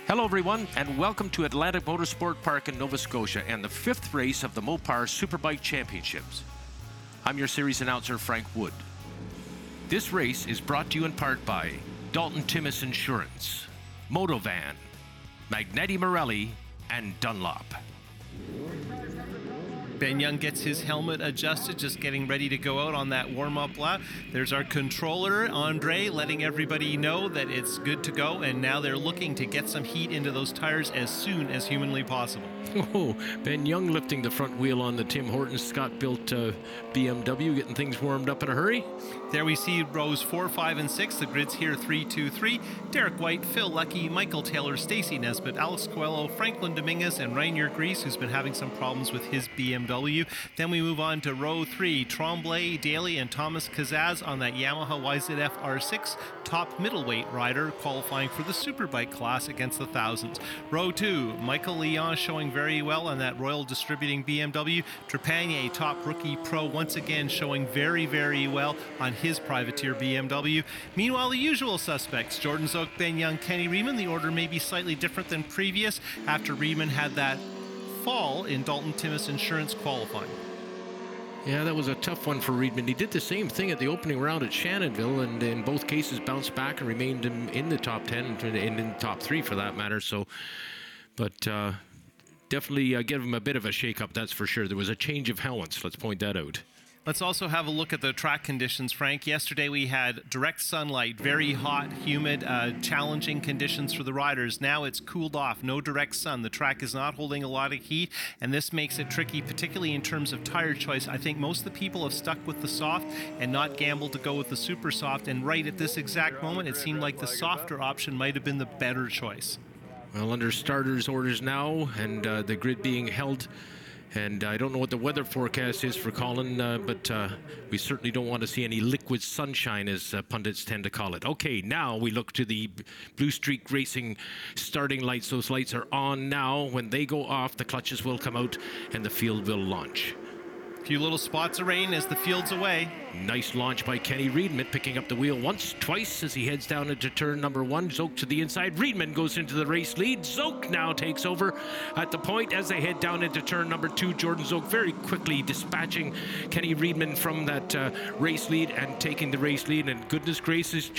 Hello everyone, and welcome to Atlantic Motorsport Park in Nova Scotia and the fifth race of the Mopar Superbike Championships. I'm your series announcer, Frank Wood. This race is brought to you in part by Dalton Timmis Insurance, Motovan, Magneti Marelli, and Dunlop. Ben Young gets his helmet adjusted, just getting ready to go out on that warm-up lap. There's our controller, Andre, letting everybody know that it's good to go, and now they're looking to get some heat into those tires as soon as humanly possible. Oh, Ben Young lifting the front wheel on the Tim Hortons Scott-built BMW, getting things warmed up in a hurry. There we see rows 4, 5, and 6. The grid's here 3, 2, 3. Derek White, Phil Leckie, Michael Taylor, Stacey Nesbitt, Alex Coelho, Franklin Dominguez, and Rainier Grease, who's been having some problems with his BMW. Then we move on to row 3. Tremblay, Daly, and Thomas Kazaz on that Yamaha YZF R6, top middleweight rider qualifying for the Superbike class against the thousands. Row 2, Michael Leon showing very well on that Royal Distributing BMW. Trepanier, top rookie pro, once again showing very, very well on his privateer BMW. Meanwhile, the usual suspects, Jordan Zook, Ben Young, Kenny Riemann. The order may be slightly different than previous after Riemann had that fall in Dalton Timmis Insurance qualifying. Yeah, that was a tough one for Riemann. He did the same thing at the opening round at Shannonville, and in both cases bounced back and remained in the top 10 and in the top 3 for that matter. So, but definitely give him a bit of a shake-up, that's for sure. There was a change of helmets, let's point that out. Let's also have a look at the track conditions, Frank. Yesterday we had direct sunlight, very hot, humid, challenging conditions for the riders. Now it's cooled off, no direct sun. The track is not holding a lot of heat, and this makes it tricky, particularly in terms of tire choice. I think most of the people have stuck with the soft and not gambled to go with the super soft, and right at this exact moment, it seemed like the softer option might have been the better choice. Well, under starters orders now, and the grid being held. And I don't know what the weather forecast is for Colin, but we certainly don't want to see any liquid sunshine, as pundits tend to call it. Okay, now we look to the Blue Streak Racing starting lights. Those lights are on now. When they go off, the clutches will come out and the field will launch. A few little spots of rain as the field's away. Nice launch by Kenny Riemann, picking up the wheel once, twice as he heads down into turn number 1. Zook to the inside. Riemann goes into the race lead. Zook now takes over at the point as they head down into turn number 2. Jordan Zook very quickly dispatching Kenny Riemann from that race lead and taking the race lead. And goodness gracious,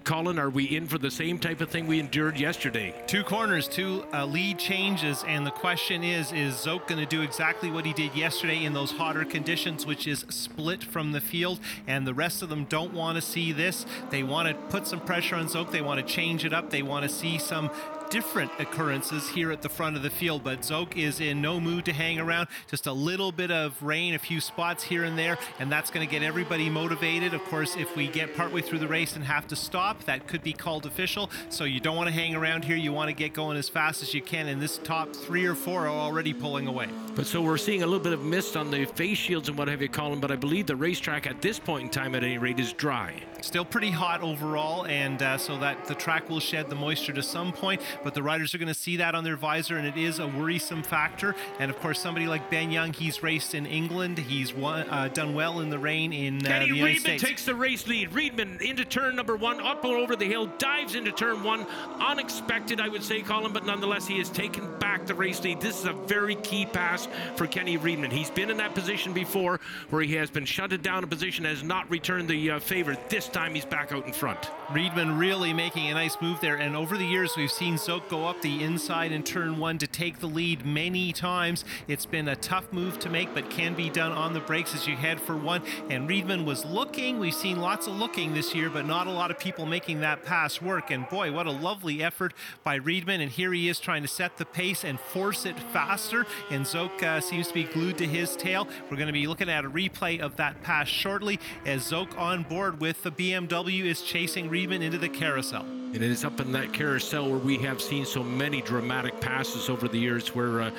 Colin, are we in for the same type of thing we endured yesterday? 2 corners, 2 lead changes, and the question is Zook going to do exactly what he did yesterday in those hotter conditions, which is split from the field, and the rest of them don't want to see this. They want to put some pressure on Zook. They want to change it up. They want to see some different occurrences here at the front of the field, but Zook is in no mood to hang around. Just a little bit of rain, a few spots here and there, and that's going to get everybody motivated. Of course, if we get partway through the race and have to stop, that could be called official, so you don't want to hang around here. You want to get going as fast as you can, and this top 3 or 4 are already pulling away. But so we're seeing a little bit of mist on the face shields and what have you, Colin, but I believe the racetrack at this point in time at any rate is dry. Still pretty hot overall, and so that the track will shed the moisture to some point, but the riders are going to see that on their visor, and it is a worrisome factor. And of course, somebody like Ben Young, he's raced in England. He's done well in the rain in the United Riemann States. Takes the race lead. Riemann into turn number 1, up and over the hill, dives into turn 1. Unexpected, I would say, Colin, but nonetheless, he has taken back the race lead. This is a very key pass for Kenny Riemann. He's been in that position before, where he has been shutted down a position, has not returned the favor. This time, he's back out in front. Riemann really making a nice move there, and over the years, we've seen Zook go up the inside in turn 1 to take the lead many times. It's been a tough move to make, but can be done on the brakes as you head for 1. And Riemann was looking. We've seen lots of looking this year, but not a lot of people making that pass work. And boy, what a lovely effort by Riemann. And here he is trying to set the pace and force it faster. And Zook seems to be glued to his tail. We're going to be looking at a replay of that pass shortly as Zook on board with the BMW is chasing Riemann into the carousel. And it is up in that carousel where we have seen so many dramatic passes over the years where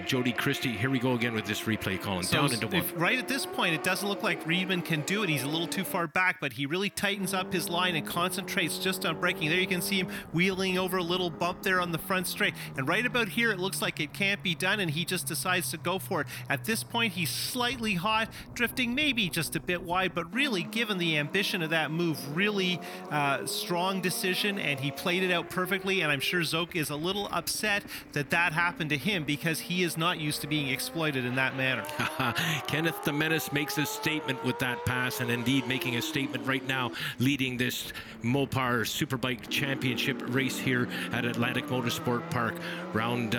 Jody Christie, here we go again with this replay, Colin. So down into one. right at this point, it doesn't look like Riedman can do it. He's a little too far back, but he really tightens up his line and concentrates just on braking. There you can see him wheeling over a little bump there on the front straight. And right about here, it looks like it can't be done, and he just decides to go for it. At this point, he's slightly hot, drifting maybe just a bit wide, but really, given the ambition of that move, really strong decision, and he played it out perfectly. And I'm sure Zoke is a little upset that that happened to him, because he is not used to being exploited in that manner. Kenneth the Menace makes a statement with that pass, and indeed making a statement right now, leading this Mopar Superbike Championship race here at Atlantic Motorsport Park. Round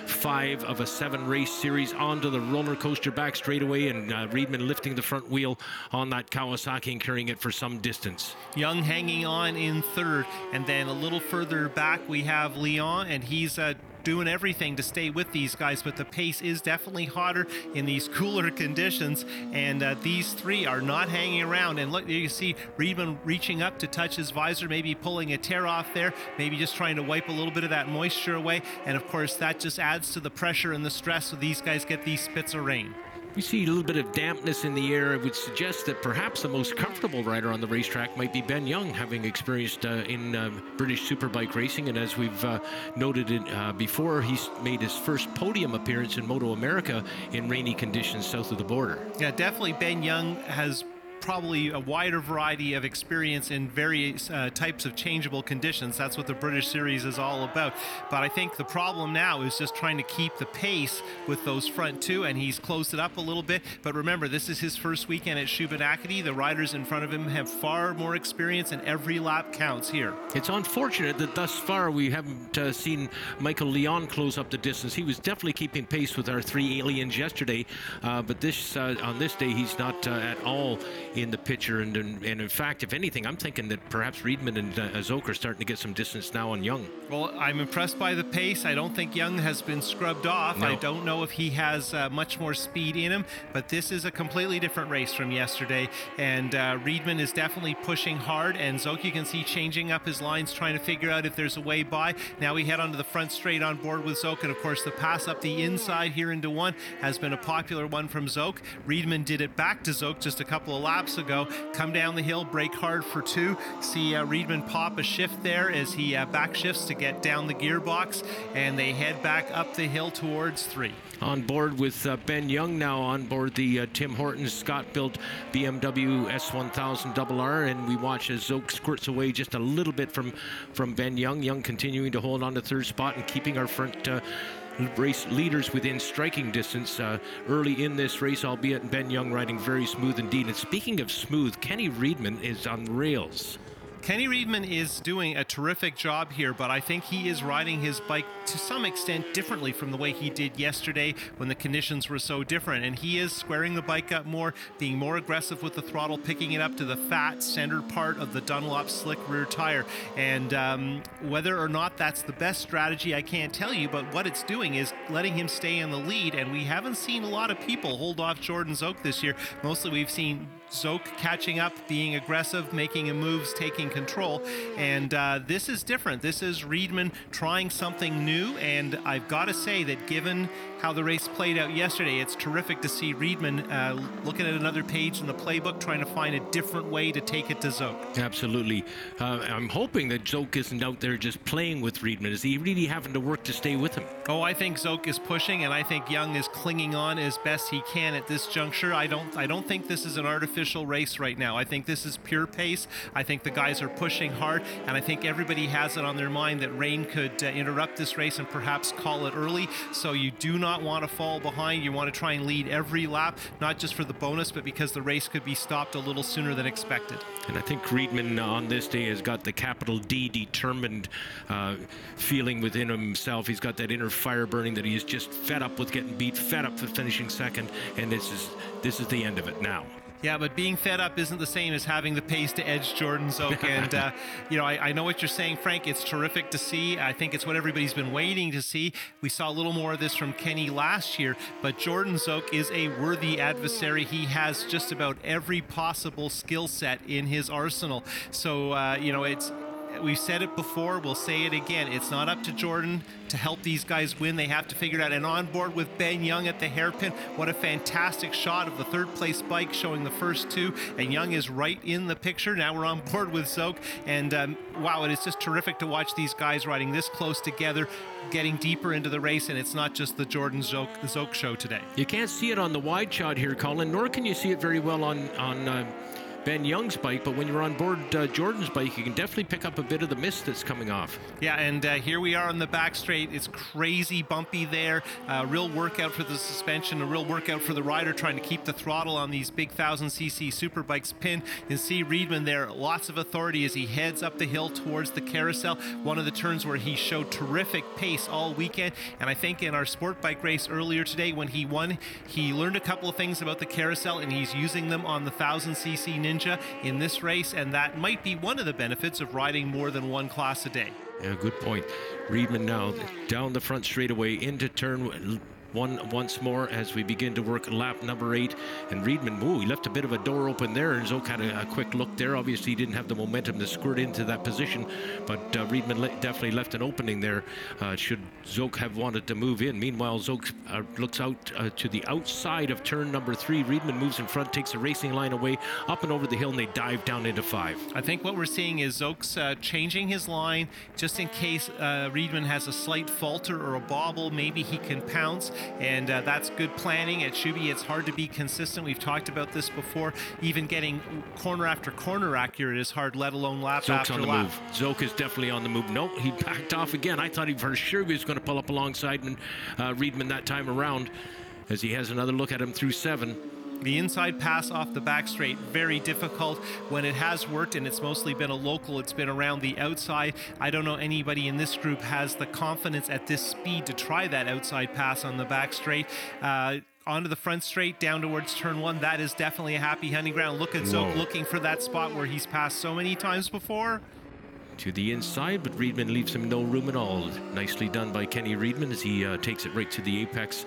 5 of a 7-race series onto the roller coaster back straightaway, and Riedman lifting the front wheel on that Kawasaki and carrying it for some distance. Young hanging on in third, and then a little further back we have Leon, and he's doing everything to stay with these guys, but the pace is definitely hotter in these cooler conditions, and these three are not hanging around. And look, you see Riedman reaching up to touch his visor, maybe pulling a tear off there, maybe just trying to wipe a little bit of that moisture away, and of course that just adds to the pressure and the stress, so these guys get these spits of rain. We see a little bit of dampness in the air. It would suggest that perhaps the most comfortable rider on the racetrack might be Ben Young, having experienced in British Superbike racing. And as we've noted before, he's made his first podium appearance in Moto America in rainy conditions south of the border. Yeah, definitely Ben Young has probably a wider variety of experience in various types of changeable conditions. That's what the British Series is all about. But I think the problem now is just trying to keep the pace with those front two, and he's closed it up a little bit. But remember, this is his first weekend at Shubenacadie. The riders in front of him have far more experience, and every lap counts here. It's unfortunate that thus far we haven't seen Michael Leon close up the distance. He was definitely keeping pace with our 3 aliens yesterday, but this on this day he's not at all in the picture, and in fact, if anything, I'm thinking that perhaps Riedman and Zoke are starting to get some distance now on Young. Well, I'm impressed by the pace. I don't think Young has been scrubbed off. No. I don't know if he has much more speed in him, but this is a completely different race from yesterday, and Riedman is definitely pushing hard, and Zoke, you can see, changing up his lines, trying to figure out if there's a way by. Now we head onto the front straight on board with Zoke, and of course the pass up the inside here into one has been a popular one from Zoke. Riedman did it back to Zoke just a couple of laps ago, come down the hill, brake hard for 2, see Riedman pop a shift there as he back shifts to get down the gearbox, and they head back up the hill towards 3. On board with Ben Young now on board the Tim Hortons Scott-built BMW S1000RR, and we watch as Zoke squirts away just a little bit from Ben Young. Young continuing to hold on to third spot and keeping our front race leaders within striking distance early in this race, albeit Ben Young riding very smooth indeed. And speaking of smooth, Kenny Riedman is on rails. Kenny Riedman is doing a terrific job here, but I think he is riding his bike to some extent differently from the way he did yesterday when the conditions were so different. And he is squaring the bike up more, being more aggressive with the throttle, picking it up to the fat center part of the Dunlop slick rear tire. And whether or not that's the best strategy, I can't tell you, but what it's doing is letting him stay in the lead. And we haven't seen a lot of people hold off Jordan Zoke this year. Mostly we've seen Zoke catching up, being aggressive, making moves, taking control, and this is different. This is Riedman trying something new, and I've got to say that given how the race played out yesterday, it's terrific to see Riedman looking at another page in the playbook, trying to find a different way to take it to Zoke. Absolutely. I'm hoping that Zoke isn't out there just playing with Riedman. Is he really having to work to stay with him? Oh, I think Zoke is pushing, and I think Young is clinging on as best he can at this juncture. I don't think this is an artificial race right now. I think this is pure pace. I think the guys are pushing hard, and I think everybody has it on their mind that rain could interrupt this race and perhaps call it early. So you do not want to fall behind. You want to try and lead every lap, not just for the bonus, but because the race could be stopped a little sooner than expected. And I think Riedman on this day has got the capital D determined feeling within himself. He's got that inner fire burning, that he is just fed up with getting beat, fed up with finishing second, and this is the end of it now. Yeah, but being fed up isn't the same as having the pace to edge Jordan Zoke. And, I know what you're saying, Frank. It's terrific to see. I think it's what everybody's been waiting to see. We saw a little more of this from Kenny last year, but Jordan Zoke is a worthy adversary. He has just about every possible skill set in his arsenal. So, it's we've said it before, we'll say it again. It's not up to Jordan to help these guys win. They have to figure it out. And on board with Ben Young at the hairpin. What a fantastic shot of the third place bike showing the first two. And Young is right in the picture. Now we're on board with Zoke. And wow, it is just terrific to watch these guys riding this close together, getting deeper into the race. And it's not just the Jordan Zoke show today. You can't see it on the wide shot here, Colin, nor can you see it very well on Ben Young's bike, but when you're on board Jordan's bike, you can definitely pick up a bit of the mist that's coming off. Yeah, and here we are on the back straight. It's crazy bumpy there. Real workout for the suspension, a real workout for the rider trying to keep the throttle on these big 1000cc Superbikes pinned. You can see Riedman there, lots of authority as he heads up the hill towards the carousel. One of the turns where he showed terrific pace all weekend. And I think in our sport bike race earlier today when he won, he learned a couple of things about the carousel and he's using them on the 1000cc Ninja in this race, and that might be one of the benefits of riding more than one class a day. Yeah, good point. Riedman now down the front straightaway into turn one once more as we begin to work lap number 8. And Riedman, he left a bit of a door open there, and Zoke had a quick look there. Obviously, he didn't have the momentum to squirt into that position, but Riedman definitely left an opening there should Zoke have wanted to move in. Meanwhile, Zoke looks out to the outside of turn number 3. Riedman moves in front, takes a racing line away, up and over the hill, and they dive down into 5. I think what we're seeing is Zoke's changing his line just in case Riedman has a slight falter or a bobble. Maybe he can pounce. And that's good planning. At Shuby, it's hard to be consistent. We've talked about this before. Even getting corner after corner accurate is hard, let alone lap Zoke's after on the lap. move. Zoke is definitely on the move. Nope, he backed off again. I thought he for sure he was going to pull up alongside Riedman that time around as he has another look at him through 7. The inside pass off the back straight, very difficult. When it has worked, and it's mostly been a local, it's been around the outside. I don't know anybody in this group has the confidence at this speed to try that outside pass on the back straight. Onto the front straight, down towards turn 1. That is definitely a happy hunting ground. Look at Zoke looking for that spot where he's passed so many times before. To the inside, but Riedman leaves him no room at all. Nicely done by Kenny Riedman as he takes it right to the apex,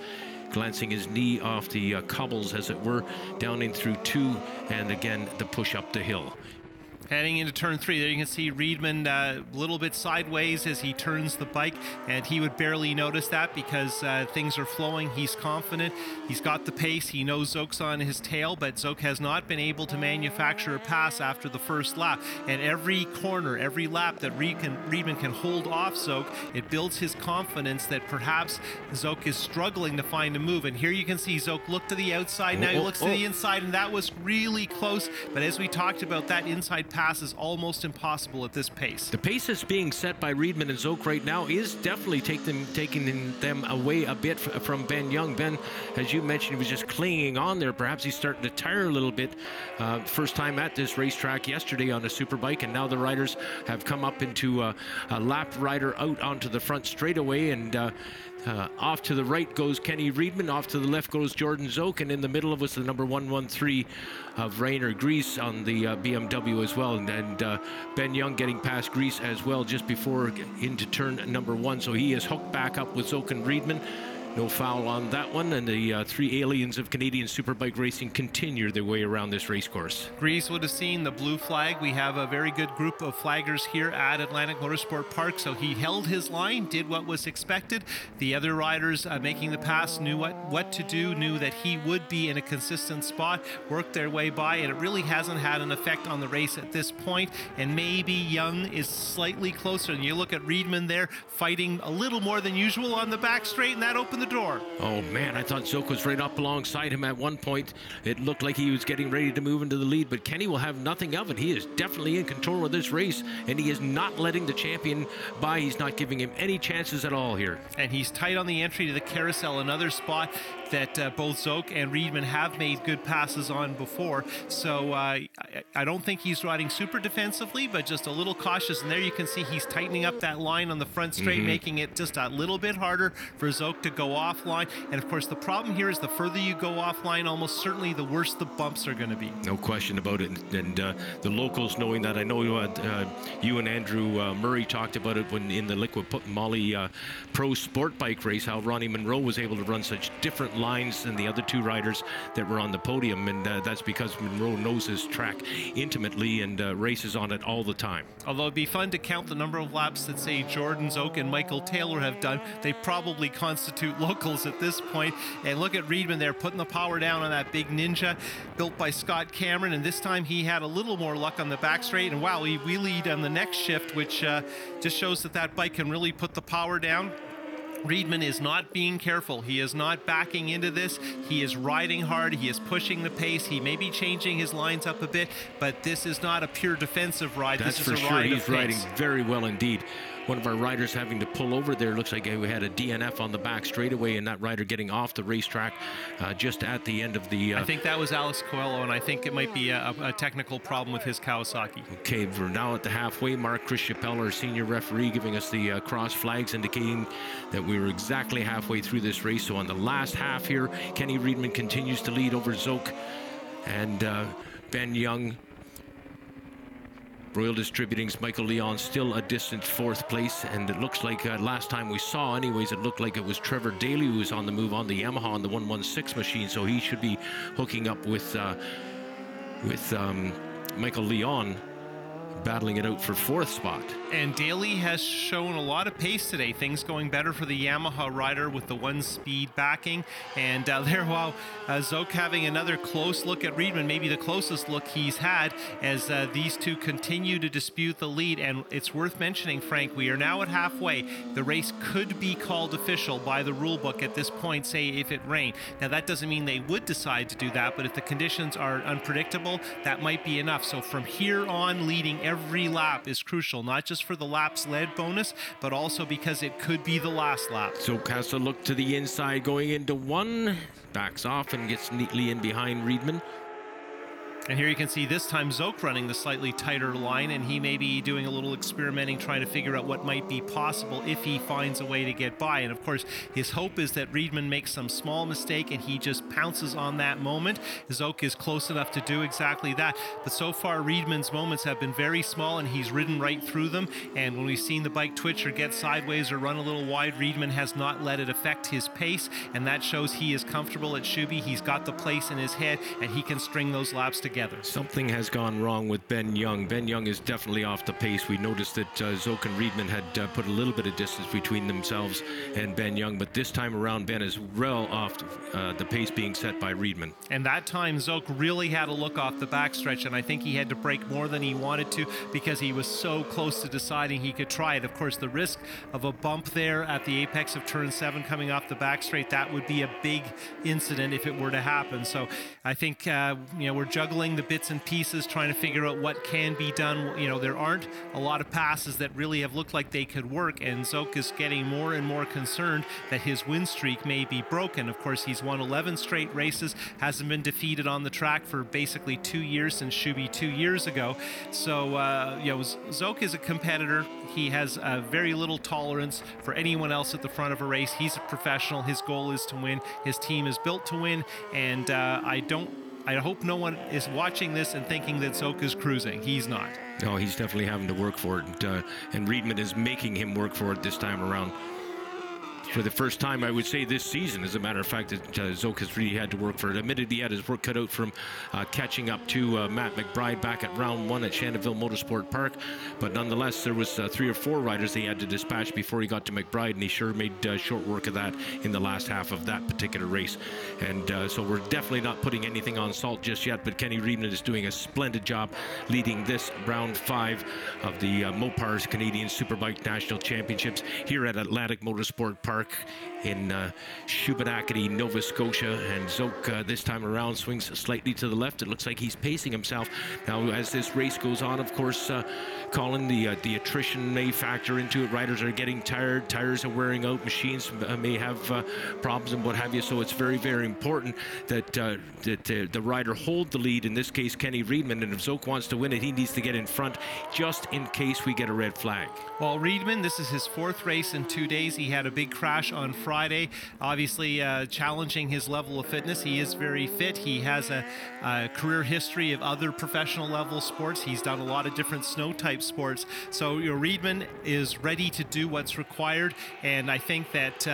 glancing his knee off the cobbles, as it were, down in through 2, and again the push up the hill. Heading into turn 3, there you can see Riedman a little bit sideways as he turns the bike, and he would barely notice that because things are flowing. He's confident. He's got the pace. He knows Zoke's on his tail, but Zoke has not been able to manufacture a pass after the first lap. And every corner, every lap that Riedman can hold off Zoke, it builds his confidence that perhaps Zoke is struggling to find a move. And here you can see Zoke look to the outside. Now he looks to the inside, and that was really close. But as we talked about, that inside pass is almost impossible at this pace. The pace that's being set by Riedman and Zoke right now is definitely taking them away a bit from Ben Young. Ben, as you mentioned, he was just clinging on there. Perhaps he's starting to tire a little bit. First time at this racetrack yesterday on a Superbike, and now the riders have come up into a lap rider out onto the front straightaway, and off to the right goes Kenny Riedman, off to the left goes Jordan Zoke, and in the middle of us the number 113 of Rainer Grease on the BMW as well, and Ben Young getting past Grease as well just before into turn number 1, so he is hooked back up with Zoke and Riedman. No foul on that one, and the 3 aliens of Canadian Superbike racing continue their way around this race course. Grease would have seen the blue flag. We have a very good group of flaggers here at Atlantic Motorsport Park, so he held his line, did what was expected. The other riders making the pass knew what to do, knew that he would be in a consistent spot, worked their way by, and it really hasn't had an effect on the race at this point. And maybe Young is slightly closer, and you look at Riedman there fighting a little more than usual on the back straight, and that opened the door. Oh man, I thought Zoke was right up alongside him at one point. It looked like he was getting ready to move into the lead, but Kenny will have nothing of it. He is definitely in control of this race, and he is not letting the champion by. He's not giving him any chances at all here. And he's tight on the entry to the carousel, another spot that both Zoke and Riedman have made good passes on before. So I don't think he's riding super defensively, but just a little cautious. And there you can see he's tightening up that line on the front straight, making it just a little bit harder for Zoke to go go offline. And of course, the problem here is the further you go offline, almost certainly the worse the bumps are going to be. No question about it. And the locals knowing that, I know you and Andrew Murray talked about it when in the Liquid Moly Pro Sport Bike race, how Ronnie Monroe was able to run such different lines than the other two riders that were on the podium. And that's because Monroe knows his track intimately and races on it all the time. Although it'd be fun to count the number of laps that, say, Jordan Zook and Michael Taylor have done. They probably constitute locals at this point. And look at Reedman there putting the power down on that big Ninja built by Scott Cameron. And this time he had a little more luck on the back straight. And wow, he wheelied on the next shift, which just shows that bike can really put the power down. Reedman is not being careful. He is not backing into this. He is riding hard. He is pushing the pace. He may be changing his lines up a bit, but this is not a pure defensive ride. That's this for is a sure. ride He's of pace. riding very well indeed. One of our riders having to pull over there. Looks like we had a DNF on the back straightaway, and that rider getting off the racetrack just at the end of the... I think that was Alex Coelho, and I think it might be a technical problem with his Kawasaki. Okay, we're now at the halfway mark. Chris Chappelle, our senior referee, giving us the cross flags, indicating that we were exactly halfway through this race. So on the last half here, Kenny Reedman continues to lead over Zook and Ben Young. Royal Distributing's Michael Leon still a distant fourth place, and it looks like last time we saw anyways, it looked like it was Trevor Daly who was on the move on the Yamaha on the 116 machine, so he should be hooking up with Michael Leon, battling it out for fourth spot. And Daly has shown a lot of pace today. Things going better for the Yamaha rider with the one-speed backing. And wow, Zook having another close look at Reedman, maybe the closest look he's had, as these two continue to dispute the lead. And it's worth mentioning, Frank, we are now at halfway. The race could be called official by the rule book at this point, say if it rained. Now that doesn't mean they would decide to do that, but if the conditions are unpredictable, that might be enough. So from here on, leading every lap is crucial, not just for the laps led bonus, but also because it could be the last lap. So has to look to the inside going into one, backs off and gets neatly in behind Reedman. And here you can see this time Zook running the slightly tighter line, and he may be doing a little experimenting, trying to figure out what might be possible if he finds a way to get by. And of course, his hope is that Reedman makes some small mistake and he just pounces on that moment. Zook is close enough to do exactly that. But so far, Reedman's moments have been very small and he's ridden right through them. And when we've seen the bike twitch or get sideways or run a little wide, Reedman has not let it affect his pace. And that shows he is comfortable at Shuby. He's got the place in his head and he can string those laps together. Something has gone wrong with Ben Young. Ben Young is definitely off the pace. We noticed that Zook and Reedman had put a little bit of distance between themselves and Ben Young, but this time around Ben is well off the pace being set by Reedman. And that time Zook really had a look off the backstretch, and I think he had to brake more than he wanted to because he was so close to deciding he could try it. Of course, the risk of a bump there at the apex of turn 7 coming off the back straight, that would be a big incident if it were to happen. So I think we're juggling the bits and pieces, trying to figure out what can be done. There aren't a lot of passes that really have looked like they could work, and Zook is getting more and more concerned that his win streak may be broken. Of course, he's won 11 straight races, hasn't been defeated on the track for basically 2 years since Shuby 2 years ago. So Zook is a competitor. He has very little tolerance for anyone else at the front of a race. He's a professional. His goal is to win. His team is built to win, and I hope no one is watching this and thinking that Zook is cruising. He's not. No, he's definitely having to work for it, and Reedman is making him work for it this time around. For the first time, I would say, this season, as a matter of fact, that Zook has really had to work for it. Admitted he had his work cut out from catching up to Matt McBride back at round 1 at Shandonville Motorsport Park, but nonetheless, there was 3 or 4 riders he had to dispatch before he got to McBride, and he sure made short work of that in the last half of that particular race. And so we're definitely not putting anything on salt just yet, but Kenny Reedman is doing a splendid job leading this round 5 of the Mopar Canadian Superbike National Championships here at Atlantic Motorsport Park in Shubenacadie, Nova Scotia. And Zook this time around swings slightly to the left. It looks like he's pacing himself. Now, as this race goes on, of course, Colin, the attrition may factor into it. Riders are getting tired. Tires are wearing out. Machines may have problems and what have you. So it's very, very important that the rider hold the lead. In this case, Kenny Reedman. And if Zook wants to win it, he needs to get in front just in case we get a red flag. Well, Reedman, this is his 4th race in 2 days. He had a big crash crash on Friday, obviously challenging his level of fitness. He is very fit. He has a career history of other professional level sports. He's done a lot of different snow type sports. So Riedman is ready to do what's required, and I think that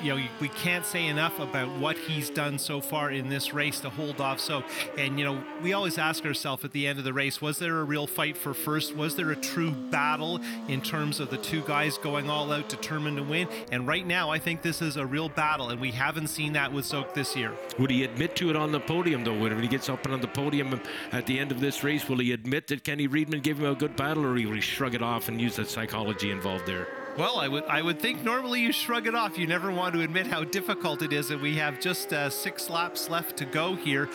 we can't say enough about what he's done so far in this race to hold off Zoke. And we always ask ourselves at the end of the race, was there a real fight for first? Was there a true battle in terms of the two guys going all out determined to win? And right now I think this is a real battle, and we haven't seen that with Zoke this year. Would he admit to it on the podium, though? When he gets up on the podium at the end of this race, will he admit that Kenny Riedman gave him a good battle, or will he shrug it off and use the psychology involved there? Well, I would think normally you shrug it off. You never want to admit how difficult it is, and we have just 6 laps left to go here.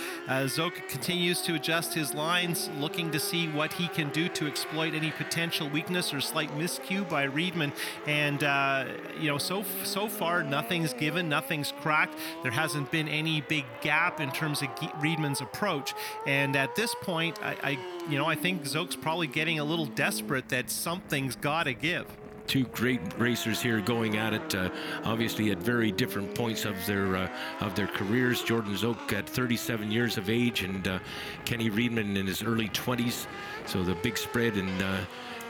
Zoke continues to adjust his lines, looking to see what he can do to exploit any potential weakness or slight miscue by Riedman. And so far nothing's given, nothing's cracked. There hasn't been any big gap in terms of Riedman's approach. And at this point, I think Zoke's probably getting a little desperate that something's got to give. Two great racers here going at it, obviously at very different points of their careers. Jordan Zoke at 37 years of age, and Kenny Riedman in his early 20s. So the big spread in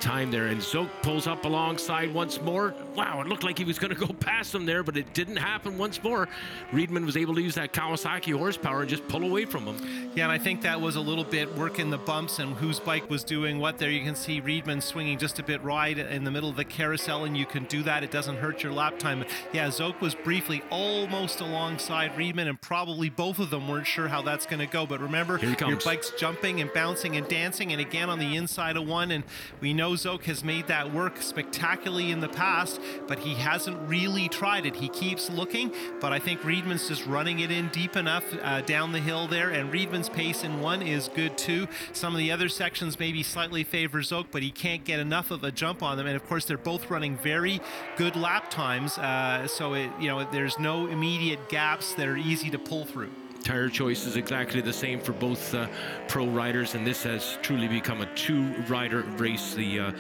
time there, and Zoke pulls up alongside once more. Wow, it looked like he was going to go past him there, but it didn't happen once more. Riedman was able to use that Kawasaki horsepower and just pull away from him. Yeah, and I think that was a little bit working the bumps and whose bike was doing what there. You can see Riedman swinging just a bit wide in the middle of the carousel, and you can do that. It doesn't hurt your lap time. But yeah, Zoke was briefly almost alongside Riedman, and probably both of them weren't sure how that's going to go. But remember, your bike's jumping and bouncing and dancing, and again on the inside of one, and we know Zoke has made that work spectacularly in the past, but he hasn't really tried it. He keeps looking, but I think Riedman's just running it in deep enough down the hill there, and Riedman's pace in one is good too. Some of the other sections maybe slightly favor Zoke, but he can't get enough of a jump on them, and of course they're both running very good lap times, so there's no immediate gaps that are easy to pull through. Tire choice is exactly the same for both pro riders, and this has truly become a 2-rider race. The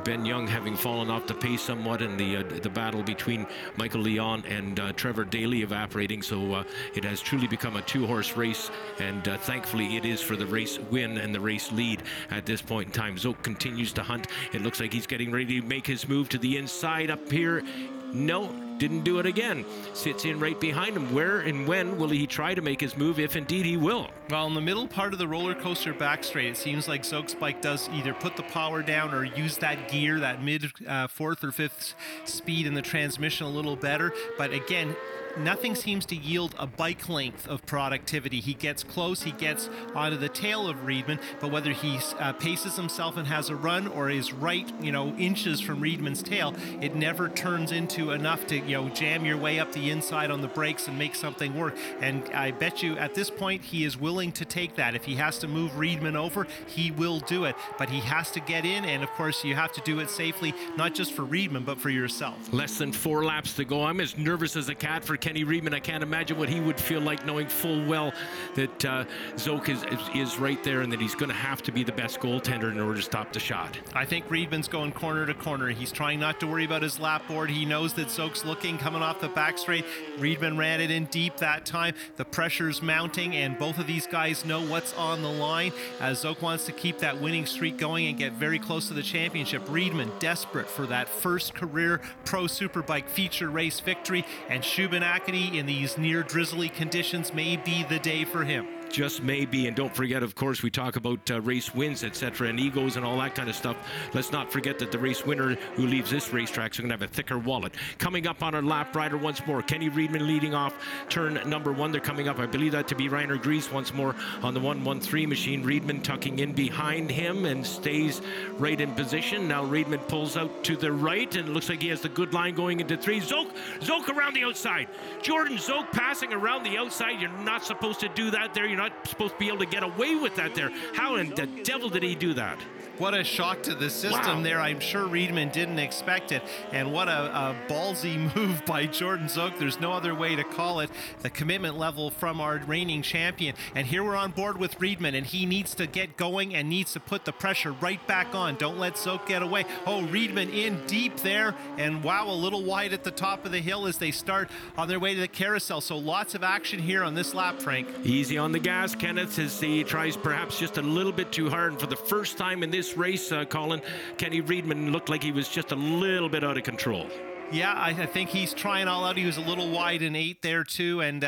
Ben Young having fallen off the pace somewhat, and the battle between Michael Leon and Trevor Daly evaporating, so it has truly become a 2-horse race, and thankfully it is for the race win and the race lead at this point in time. Zoke continues to hunt. It looks like he's getting ready to make his move to the inside up here. No, didn't do it again. Sits in right behind him. Where and when will he try to make his move, if indeed he will? Well, in the middle part of the roller coaster back straight, it seems like Zoke's bike does either put the power down or use that gear, that mid 4th or 5th speed in the transmission a little better. But again, nothing seems to yield a bike length of productivity. He gets close, he gets onto the tail of Riedman, but whether he paces himself and has a run or is right, inches from Riedman's tail, it never turns into enough to, jam your way up the inside on the brakes and make something work. And I bet you at this point he is willing to take that. If he has to move Riedman over, he will do it. But he has to get in, and of course you have to do it safely, not just for Riedman, but for yourself. Less than 4 laps to go. I'm as nervous as a cat for Kenny Riedman. I can't imagine what he would feel like knowing full well that Zoke is right there, and that he's going to have to be the best goaltender in order to stop the shot. I think Riedman's going corner to corner. He's trying not to worry about his lap board. He knows that Zoke's looking, coming off the back straight. Riedman ran it in deep that time. The pressure's mounting, and both of these guys know what's on the line. Zoke wants to keep that winning streak going and get very close to the championship. Riedman desperate for that first career Pro Superbike feature race victory, and Shubenacadie in these near drizzly conditions may be the day for him. Just maybe. And don't forget, of course, we talk about race wins, etc., and egos and all that kind of stuff. Let's not forget that the race winner who leaves this racetrack is going to have a thicker wallet. Coming up on our lap rider once more, Kenny Riedman leading off turn number 1. They're coming up, I believe that to be Rainer Gries once more on the 113 machine. Riedman tucking in behind him and stays right in position. Now Riedman pulls out to the right, and it looks like he has the good line going into 3. Zoke around the outside. Jordan Zoke passing around the outside. You're not supposed to do that there. You're You're not supposed to be able to get away with that there. How in the devil did he do that? What a shock to the system there. I'm sure Riedman didn't expect it. And what a ballsy move by Jordan Zook. There's no other way to call it. The commitment level from our reigning champion. And here we're on board with Riedman, and he needs to get going and needs to put the pressure right back on. Don't let Zook get away. Oh, Riedman in deep there. And wow, a little wide at the top of the hill as they start on their way to the carousel. So lots of action here on this lap, Frank. Easy on the gas, Kenneth, as he tries perhaps just a little bit too hard. And for the first time in this race, Colin, Kenny Riedman looked like he was just a little bit out of control. Yeah, I think he's trying all out. He was a little wide in 8 there too, and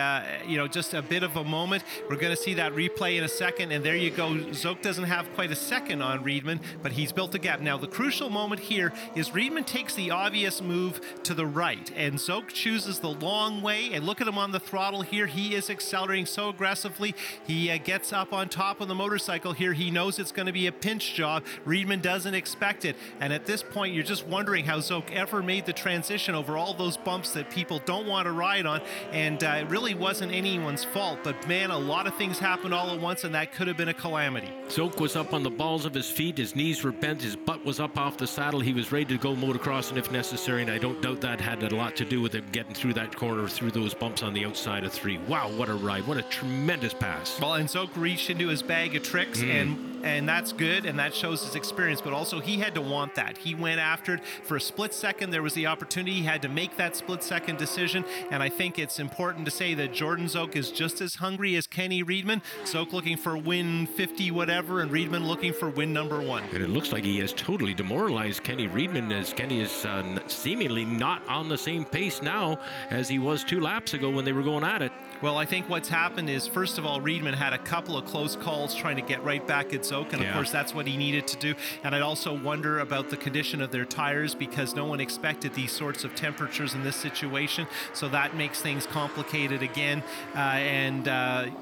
just a bit of a moment. We're going to see that replay in a second, and there you go. Zook doesn't have quite a second on Riedman, but he's built a gap. Now, the crucial moment here is Riedman takes the obvious move to the right, and Zook chooses the long way, and look at him on the throttle here. He is accelerating so aggressively. He gets up on top of the motorcycle here. He knows it's going to be a pinch job. Riedman doesn't expect it, and at this point, you're just wondering how Zook ever made the transition over all those bumps that people don't want to ride on, and it really wasn't anyone's fault, but man, a lot of things happened all at once, and that could have been a calamity. Zook was up on the balls of his feet, his knees were bent, his butt was up off the saddle. He was ready to go motocrossing if necessary, and I don't doubt that had a lot to do with him getting through that corner, through those bumps on the outside of 3. Wow, what a ride, what a tremendous pass. Well, and Zook reached into his bag of tricks, and that's good, and that shows his experience, but also he had to want that. He went after it for a split second. There was the opportunity. He had to make that split second decision, and I think it's important to say that Jordan Zook is just as hungry as Kenny Riedman. Zook looking for win 50 whatever, and Riedman looking for win number 1. And it looks like he has totally demoralized Kenny Riedman, as Kenny is seemingly not on the same pace now as he was 2 laps ago when they were going at it. Well, I think what's happened is, first of all, Riedman had a couple of close calls trying to get right back at Zook, and of course that's what he needed to do. And I'd also wonder about the condition of their tires, because no one expected these sorts of temperatures in this situation, so that makes things complicated again. Hard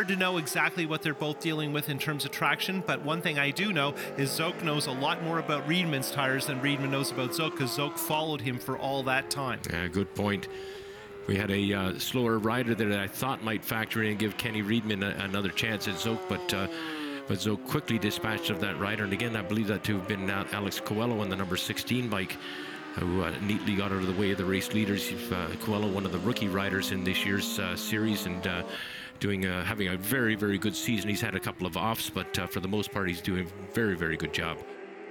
to know exactly what they're both dealing with in terms of traction, but one thing I do know is Zook knows a lot more about Riedman's tires than Riedman knows about Zook, because Zook followed him for all that time. Yeah, good point. We had a slower rider there that I thought might factor in and give Kenny Riedman another chance at Zook, but Zook quickly dispatched of that rider. And again, I believe that to have been Alex Coelho on the number 16 bike, who neatly got out of the way of the race leaders. Coelho, one of the rookie riders in this year's series, and having a very, very good season. He's had a couple of offs, but for the most part, he's doing a very, very good job.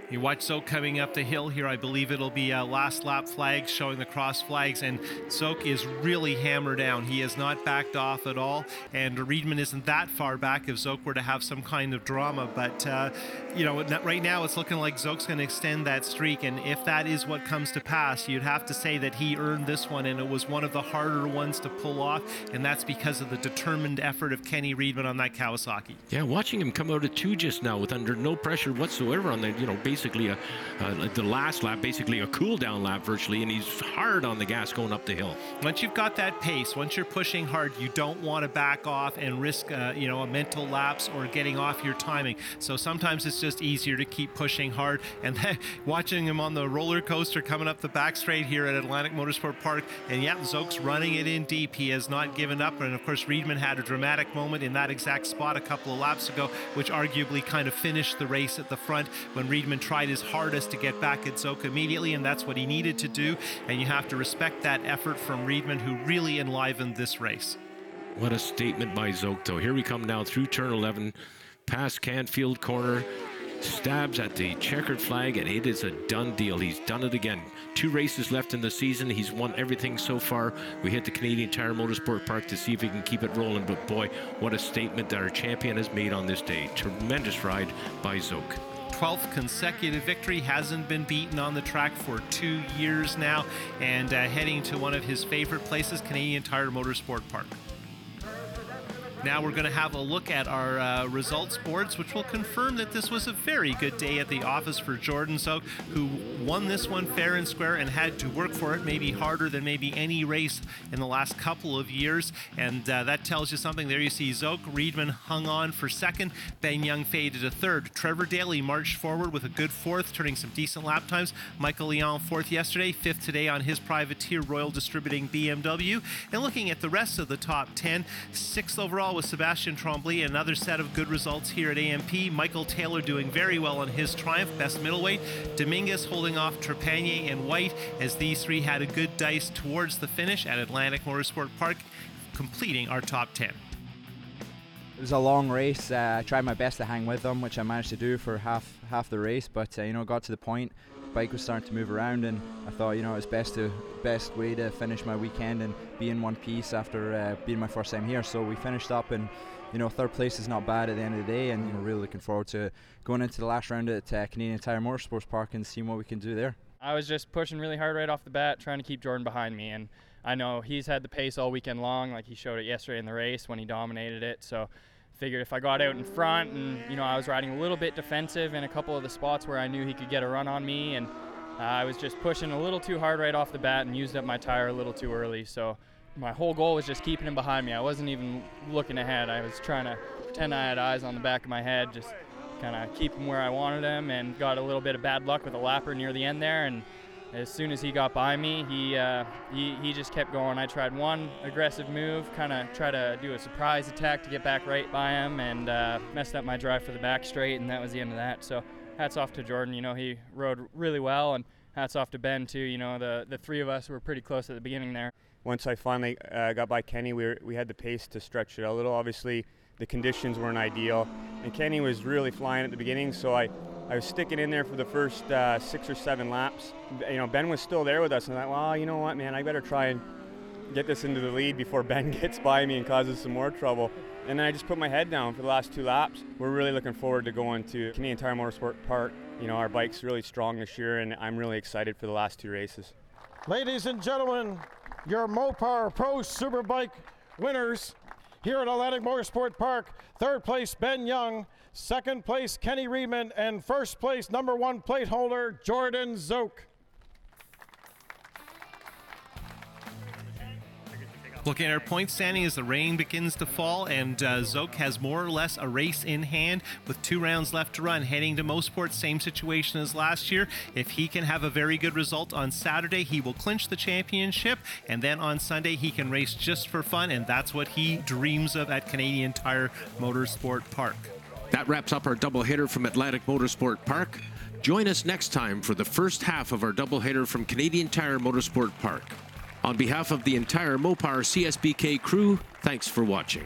You watch Zook coming up the hill here. I believe it'll be last lap flags showing the cross flags, and Zook is really hammered down. He has not backed off at all, and Riedman isn't that far back if Zook were to have some kind of drama. But right now it's looking like Zook's going to extend that streak, and if that is what comes to pass, you'd have to say that he earned this one, and it was one of the harder ones to pull off, and that's because of the determined effort of Kenny Riedman on that Kawasaki. Yeah, watching him come out of 2 just now with under no pressure whatsoever on the basically the last lap, basically a cool down lap virtually, and he's hard on the gas going up the hill. Once you've got that pace, once you're pushing hard, you don't want to back off and risk a mental lapse or getting off your timing. So sometimes it's just easier to keep pushing hard. And then watching him on the roller coaster coming up the back straight here at Atlantic Motorsport Park, and Zook's running it in deep. He has not given up, and of course Riedman had a dramatic moment in that exact spot a couple of laps ago, which arguably kind of finished the race at the front when Riedman tried his hardest to get back at Zook immediately, and that's what he needed to do, and you have to respect that effort from Riedman, who really enlivened this race. What a statement by Zook, though. Here we come now through turn 11, past Canfield Corner, stabs at the checkered flag, and it is a done deal. He's done it again. 2 races left in the season. He's won everything so far. We hit the Canadian Tire Motorsport Park to see if he can keep it rolling, but boy, what a statement that our champion has made on this day. Tremendous ride by Zook. 12th consecutive victory, hasn't been beaten on the track for 2 years now, and heading to one of his favorite places, Canadian Tire Motorsport Park. Now we're going to have a look at our results boards, which will confirm that this was a very good day at the office for Jordan Zook, who won this one fair and square and had to work for it, maybe harder than maybe any race in the last couple of years. And that tells you something. There you see Zook. Riedman hung on for second. Ben Young faded to third. Trevor Daly marched forward with a good fourth, turning some decent lap times. Michael Leon fourth yesterday, fifth today on his privateer Royal Distributing BMW. And looking at the rest of the top 10, sixth overall overall with Sebastian Tremblay. Another set of good results here at AMP. Michael Taylor doing very well on his triumph, best middleweight. Dominguez holding off Trepanier and White as these three had a good dice towards the finish at Atlantic Motorsport Park, completing our top 10. It was a long race. I tried my best to hang with them, which I managed to do for half the race, but got to the point. Bike was starting to move around, and I thought it was best way to finish my weekend and be in one piece after being my first time here. So we finished up, and third place is not bad at the end of the day, and really looking forward to going into the last round at Canadian Tire Motorsports Park and seeing what we can do there. I was just pushing really hard right off the bat, trying to keep Jordan behind me, and I know he's had the pace all weekend long, like he showed it yesterday in the race when he dominated it. So figured if I got out in front and I was riding a little bit defensive in a couple of the spots where I knew he could get a run on me, and I was just pushing a little too hard right off the bat and used up my tire a little too early. So my whole goal was just keeping him behind me. I wasn't even looking ahead. I was trying to pretend I had eyes on the back of my head, just kind of keep him where I wanted him, and got a little bit of bad luck with a lapper near the end there. And as soon as he got by me, he just kept going. I tried one aggressive move, kind of try to do a surprise attack to get back right by him, and messed up my drive for the back straight, and that was the end of that. So hats off to Jordan. He rode really well, and hats off to Ben too. The three of us were pretty close at the beginning there. Once I finally got by Kenny, we had the pace to stretch it out a little. Obviously, the conditions weren't ideal, and Kenny was really flying at the beginning, so I was sticking in there for the first 6 or 7 laps. Ben was still there with us, and I thought, well, you know what, man, I better try and get this into the lead before Ben gets by me and causes some more trouble. And then I just put my head down for the last 2 laps. We're really looking forward to going to Canadian Tire Motorsport Park. Our bike's really strong this year, and I'm really excited for the last 2 races. Ladies and gentlemen, your Mopar Pro Superbike winners here at Atlantic Motorsport Park. 3rd place, Ben Young. 2nd place, Kenny Reedman. And 1st place, number 1 plate holder, Jordan Zook. Looking at our point standing as the rain begins to fall, and Zook has more or less a race in hand with 2 rounds left to run. Heading to Motorsport, same situation as last year. If he can have a very good result on Saturday, he will clinch the championship, and then on Sunday he can race just for fun, and that's what he dreams of at Canadian Tire Motorsport Park. That wraps up our doubleheader from Atlantic Motorsport Park. Join us next time for the first half of our doubleheader from Canadian Tire Motorsport Park. On behalf of the entire Mopar CSBK crew, thanks for watching.